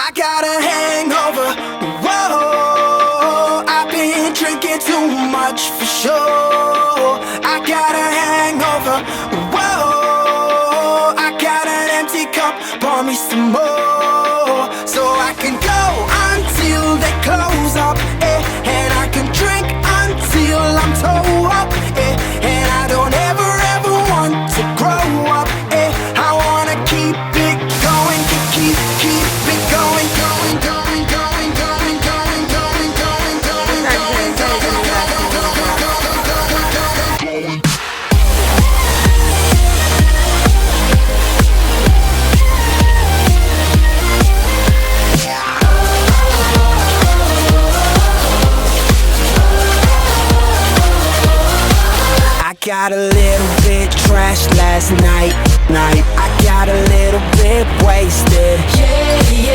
I got a hangover. Whoa, I've been drinking too much for sure. I got a hangover. Whoa, I got an empty cup. Pour me some more, so I can go until they close up, and I can drink until I'm toe up, and I don't ever want to grow up, I wanna keep it going, keep it going, going, going, going, going, going, going, going, going, going, going. I got a little bit trashed last night. I got a little bit wasted. Yeah, yeah.